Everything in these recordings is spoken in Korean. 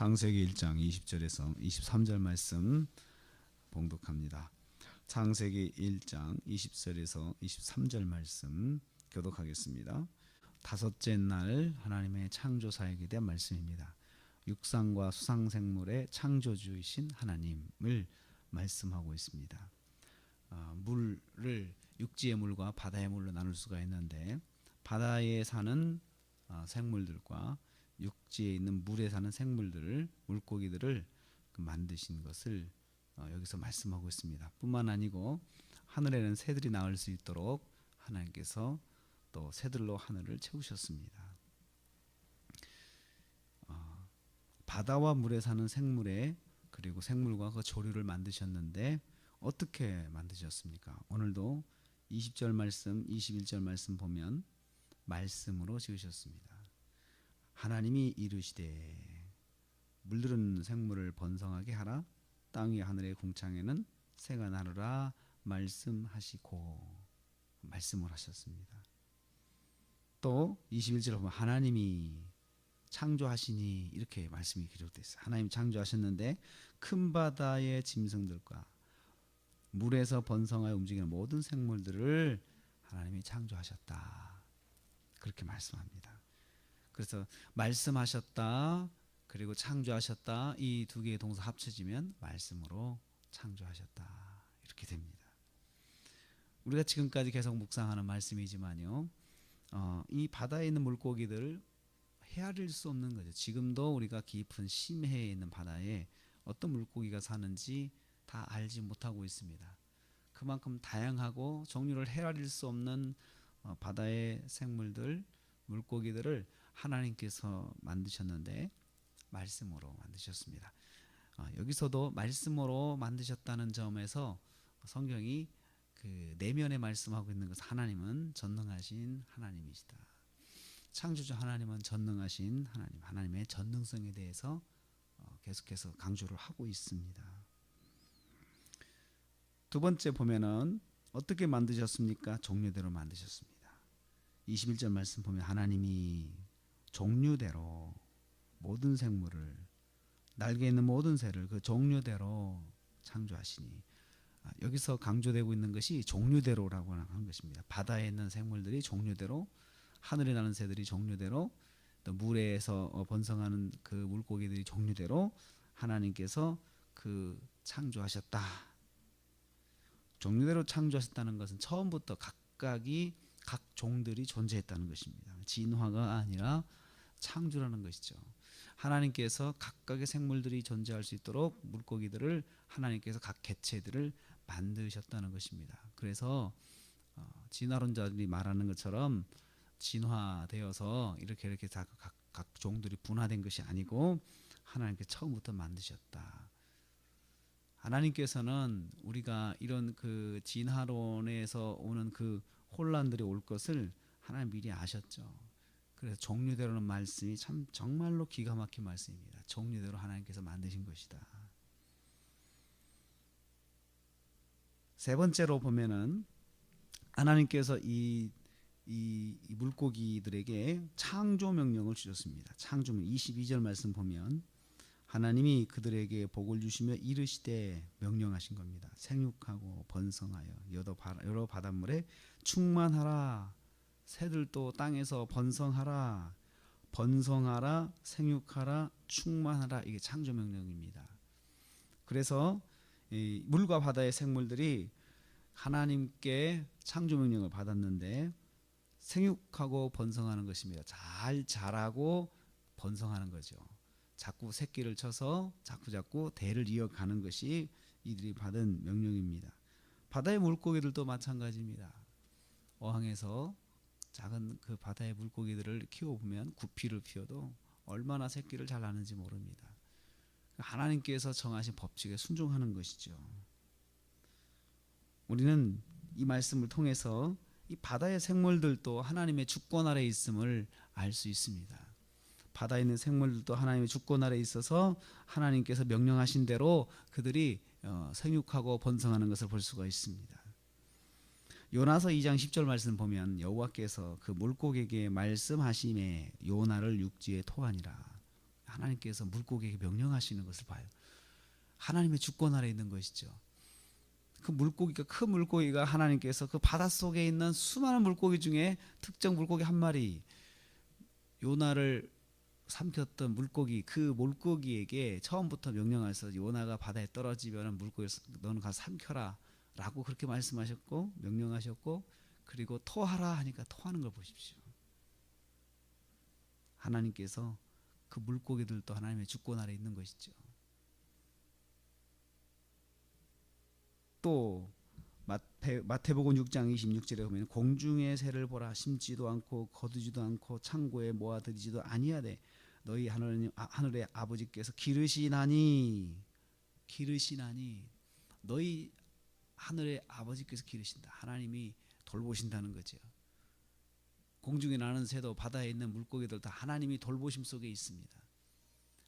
창세기 1장 20절에서 23절 말씀 봉독합니다. 창세기 1장 20절에서 23절 말씀 교독하겠습니다. 다섯째 날 하나님의 창조사역에 대한 말씀입니다. 육상과 수상생물의 창조주이신 하나님을 말씀하고 있습니다. 물을 육지의 물과 바다의 물로 나눌 수가 있는데, 바다에 사는 생물들과 육지에 있는 물에 사는 생물들을, 물고기들을 만드신 것을 여기서 말씀하고 있습니다. 뿐만 아니고 하늘에는 새들이 나올 수 있도록 하나님께서 또 새들로 하늘을 채우셨습니다. 바다와 물에 사는 생물에, 그리고 생물과 그 조류를 만드셨는데 어떻게 만드셨습니까? 오늘도 20절 말씀, 21절 말씀 보면 말씀으로 지으셨습니다. 하나님이 이르시되 물들은 생물을 번성하게 하라. 땅 위 하늘의 궁창에는 새가 나르라 말씀하시고 말씀을 하셨습니다. 또 21절에 보면 하나님이 창조하시니 이렇게 말씀이 기록되어 있어요. 하나님 창조하셨는데 큰 바다의 짐승들과 물에서 번성하여 움직이는 모든 생물들을 하나님이 창조하셨다. 그렇게 말씀합니다. 그래서 말씀하셨다 그리고 창조하셨다, 이 두 개의 동사 합쳐지면 말씀으로 창조하셨다 이렇게 됩니다. 우리가 지금까지 계속 묵상하는 말씀이지만요, 이 바다에 있는 물고기들 헤아릴 수 없는 거죠. 지금도 우리가 깊은 심해에 있는 바다에 어떤 물고기가 사는지 다 알지 못하고 있습니다. 그만큼 다양하고 종류를 헤아릴 수 없는 바다의 생물들, 물고기들을 하나님께서 만드셨는데 말씀으로 만드셨습니다. 여기서도 말씀으로 만드셨다는 점에서 성경이 그 내면에 말씀하고 있는 것은 하나님은 전능하신 하나님이시다. 창조주 하나님은 전능하신 하나님, 하나님의 전능성에 대해서 계속해서 강조를 하고 있습니다. 두 번째 보면은 어떻게 만드셨습니까? 종류대로 만드셨습니다. 21절 말씀 보면 하나님이 종류대로 모든 생물을, 날개 있는 모든 새를 그 종류대로 창조하시니, 여기서 강조되고 있는 것이 종류대로라고 하는 것입니다. 바다에 있는 생물들이 종류대로, 하늘에 나는 새들이 종류대로, 또 물에서 번성하는 그 물고기들이 종류대로 하나님께서 그 창조하셨다. 종류대로 창조하셨다는 것은 처음부터 각각이 각 종들이 존재했다는 것입니다. 진화가 아니라 창조라는 것이죠. 하나님께서 각각의 생물들이 존재할 수 있도록 물고기들을 하나님께서 각 개체들을 만드셨다는 것입니다. 그래서 진화론자들이 말하는 것처럼 진화되어서 이렇게 각 종들이 분화된 것이 아니고 하나님께서 처음부터 만드셨다. 하나님께서는 우리가 이런 그 진화론에서 오는 그 혼란들이 올 것을 하나님 미리 아셨죠. 그래서 종류대로는 말씀이 참 정말로 기가 막힌 말씀입니다. 종류대로 하나님께서 만드신 것이다. 세 번째로 보면은 하나님께서 이 물고기들에게 창조 명령을 주셨습니다. 창조명 22절 말씀 보면 하나님이 그들에게 복을 주시며 이르시되 명령하신 겁니다. 생육하고 번성하여 여러 바닷물에 충만하라. 새들도 땅에서 번성하라. 번성하라, 생육하라, 충만하라. 이게 창조 명령입니다. 그래서 이 물과 바다의 생물들이 하나님께 창조 명령을 받았는데 생육하고 번성하는 것입니다. 잘 자라고 번성하는 거죠. 자꾸 새끼를 쳐서 자꾸 대를 이어가는 것이 이들이 받은 명령입니다. 바다의 물고기들도 마찬가지입니다. 어항에서 작은 그 바다의 물고기들을 키워보면 구피를 키워도 얼마나 새끼를 잘 낳는지 모릅니다. 하나님께서 정하신 법칙에 순종하는 것이죠. 우리는 이 말씀을 통해서 이 바다의 생물들도 하나님의 주권 아래에 있음을 알 수 있습니다. 바다에 있는 생물들도 하나님의 주권 아래에 있어서 하나님께서 명령하신 대로 그들이 생육하고 번성하는 것을 볼 수가 있습니다. 요나서 2장 10절 말씀 보면 여호와께서 그 물고기에게 말씀하심에 요나를 육지에 토하니라. 하나님께서 물고기에게 명령하시는 것을 봐요. 하나님의 주권 아래 있는 것이죠. 그 물고기가, 큰 물고기가 하나님께서 그 바닷속에 있는 수많은 물고기 중에 특정 물고기 한 마리, 요나를 삼켰던 물고기, 그 물고기에게 처음부터 명령하셔서 요나가 바다에 떨어지면 물고기를 너는 가서 삼켜라 라고 그렇게 말씀하셨고 명령하셨고, 그리고 토하라 하니까 토하는 걸 보십시오. 하나님께서 그 물고기들도 하나님의 주권 아래 있는 것이죠. 또 마태복음 6장 26절에 보면 공중의 새를 보라, 심지도 않고 거두지도 않고 창고에 모아들이지도 아니하되 너희 하늘의 아버지께서 기르시나니 너희 하늘의 아버지께서 기르신다. 하나님이 돌보신다는 거죠. 공중에 나는 새도 바다에 있는 물고기들 다 하나님이 돌보심 속에 있습니다.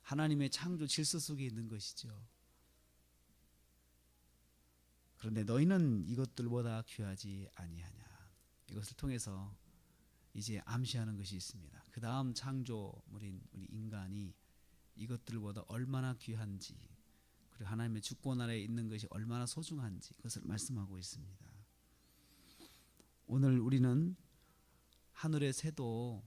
하나님의 창조 질서 속에 있는 것이죠. 그런데 너희는 이것들보다 귀하지 아니하냐. 이것을 통해서 이제 암시하는 것이 있습니다. 그 다음 창조물인 우리 인간이 이것들보다 얼마나 귀한지, 그리고 하나님의 주권 아래에 있는 것이 얼마나 소중한지 그것을 말씀하고 있습니다. 오늘 우리는 하늘의 새도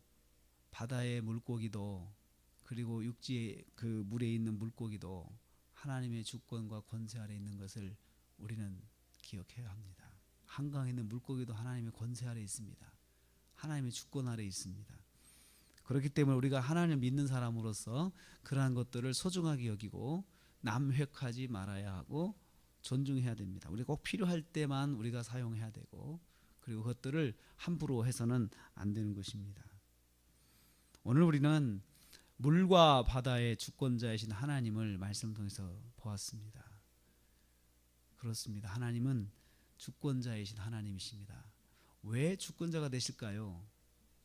바다의 물고기도 그리고 육지의 그 물에 있는 물고기도 하나님의 주권과 권세 아래 있는 것을 우리는 기억해야 합니다. 한강에 있는 물고기도 하나님의 권세 아래 있습니다. 하나님의 주권 아래 있습니다. 그렇기 때문에 우리가 하나님을 믿는 사람으로서 그러한 것들을 소중하게 여기고 남획하지 말아야 하고 존중해야 됩니다. 우리가 꼭 필요할 때만 우리가 사용해야 되고, 그리고 그것들을 함부로 해서는 안 되는 것입니다. 오늘 우리는 물과 바다의 주권자이신 하나님을 말씀 통해서 보았습니다. 그렇습니다. 하나님은 주권자이신 하나님이십니다. 왜 주권자가 되실까요?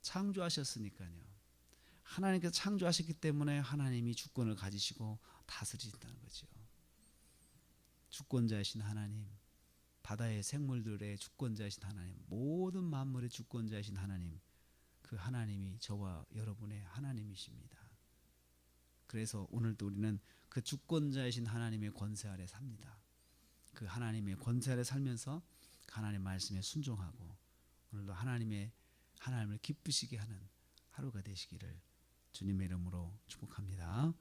창조하셨으니까요. 하나님께서 창조하셨기 때문에 하나님이 주권을 가지시고 다스리신다는 거죠. 주권자이신 하나님, 바다의 생물들의 주권자이신 하나님, 모든 만물의 주권자이신 하나님, 그 하나님이 저와 여러분의 하나님이십니다. 그래서 오늘도 우리는 그 주권자이신 하나님의 권세 아래 삽니다. 그 하나님의 권세 아래 살면서 하나님의 말씀에 순종하고 오늘도 하나님을 기쁘시게 하는 하루가 되시기를 주님의 이름으로 축복합니다.